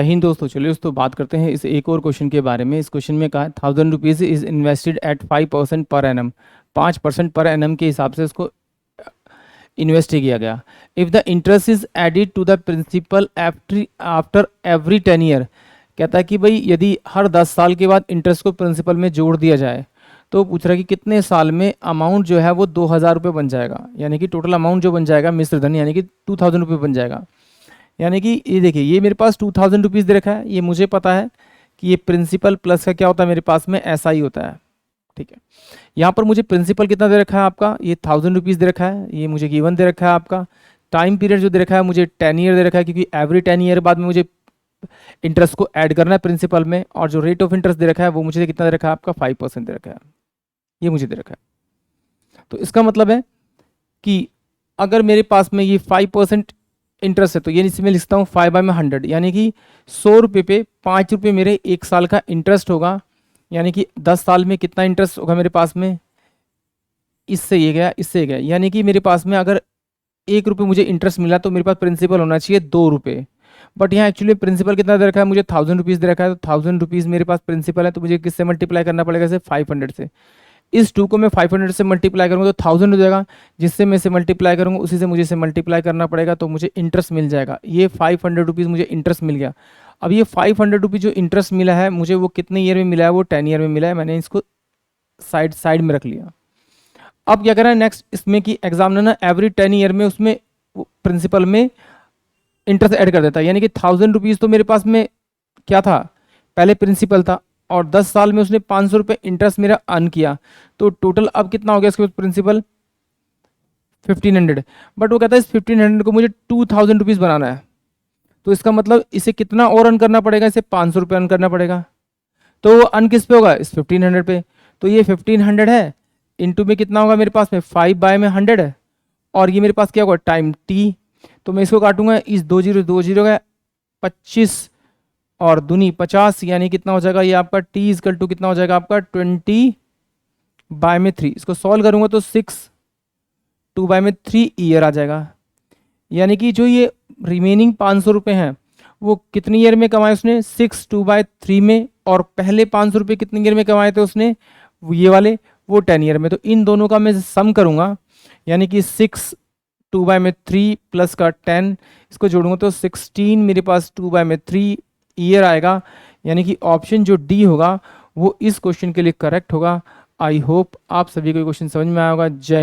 हिंद दोस्तों, चलिए दोस्तों बात करते हैं इस एक और क्वेश्चन के बारे में। इस क्वेश्चन में कहा 1000 rupees is invested at 5% per annum, 5% per annum के हिसाब से इसको इन्वेस्ट किया गया। If the interest is added to the principal after every 10 year, कहता है कि भाई यदि हर 10 साल के बाद इंटरेस्ट को प्रिंसिपल में जोड़ दिया जाए तो पूछ रहा है कि कितने साल में अमाउंट जो है वो 2000 रुपये बन जाएगा, यानी कि टोटल अमाउंट जो बन जाएगा मिश्र धन यानी कि 2000 रुपये बन जाएगा। यानी कि ये देखिए, ये मेरे पास 2000 रुपीज़ दे रखा है, ये मुझे पता है कि ये प्रिंसिपल प्लस का क्या होता है मेरे पास में ऐसा ही होता है, ठीक है। यहाँ पर मुझे प्रिंसिपल कितना दे रखा है आपका, ये 1000 रुपीज़ दे रखा है, ये मुझे गिवन दे रखा है आपका। टाइम पीरियड जो दे रखा है मुझे 10 ईयर दे रखा है, क्योंकि एवरी 10 ईयर बाद में मुझे इंटरेस्ट को ऐड करना है प्रिंसिपल में। और जो रेट ऑफ इंटरेस्ट दे रखा है वो मुझे कितना दे रखा है आपका 5% दे रखा है, ये मुझे दे रखा है। तो इसका मतलब है कि अगर मेरे पास में ये 5% इंटरेस्ट है तो ये इसमें लिखता हूँ 5/100, यानी कि 100 रुपये पे 5 रुपये मेरे 1 साल का इंटरेस्ट होगा। यानी कि 10 साल में कितना इंटरेस्ट होगा मेरे पास में, इससे ये गया इससे ये गया, यानी कि मेरे पास में अगर 1 रुपये मुझे इंटरेस्ट मिला तो मेरे पास प्रिंसिपल होना चाहिए 2 रुपये। बट यहाँ एक्चुअली प्रिंसिपल कितना दे रखा है, मुझे 1000 रुपीज़ दे रखा है, तो 1000 रुपीज़ मेरे पास प्रिंसिपल है, तो मुझे किससे मल्टीप्लाई करना पड़ेगा, इसे 500 से। इस 2 को मैं 500 से मल्टीप्लाई करूँगा तो 1000 हो जाएगा, जिससे मैं इसे मल्टीप्लाई करूँगा उसी से मुझे इसे मल्टीप्लाई करना पड़ेगा, तो मुझे इंटरेस्ट मिल जाएगा। ये 500 रुपीज़ मुझे इंटरेस्ट मिल गया। अब ये 500 रुपीज़ जो इंटरेस्ट मिला है मुझे वो कितने ईयर में मिला है, वो 10 ईयर में मिला है। मैंने इसको साइड में रख लिया। अब क्या करना है नेक्स्ट, इसमें कि एग्जामिनर ना एवरी 10 ईयर में उसमें प्रिंसिपल में इंटरेस्ट ऐड कर देता है। यानी कि 1000 रुपीज़ तो मेरे पास में क्या था, पहले प्रिंसिपल था, और 10 साल में उसने 500 रुपये इंटरेस्ट मेरा अर्न किया, तो टोटल अब कितना हो गया इसके बाद प्रिंसिपल 1500। बट वो कहता है इस 1500 को मुझे 2000 रुपीज़ बनाना है, तो इसका मतलब इसे कितना और अर्न करना पड़ेगा, इसे 500 रुपये अर्न करना पड़ेगा। तो वो अर्न किस पे होगा, इस 1500 पे। तो ये 1500 है, इंटू में कितना होगा मेरे पास में 5/100 है, और ये मेरे पास क्या होगा टाइम टी। तो मैं इसको काटूंगा, इस 20 का 25 और दूनी 50, यानी कितना हो जाएगा ये आपका t इजकल टू कितना हो जाएगा आपका 20/3। इसको सॉल्व करूंगा तो 6 2/3 ईयर आ जाएगा। यानी कि जो ये रिमेनिंग 500 रुपये हैं वो कितनी ईयर में कमाए उसने, 6 2/3 में, और पहले 500 रुपये कितनी ईयर में कमाए थे उसने, ये वाले वो 10 ईयर में। तो इन दोनों का मैं सम करूंगा, यानी कि 6 2/3 प्लस का 10, इसको जोड़ूंगा तो 16 मेरे पास 2/3 ईयर आएगा। यानी कि ऑप्शन जो डी होगा वो इस क्वेश्चन के लिए करेक्ट होगा। आई होप आप सभी को क्वेश्चन समझ में आया होगा। जय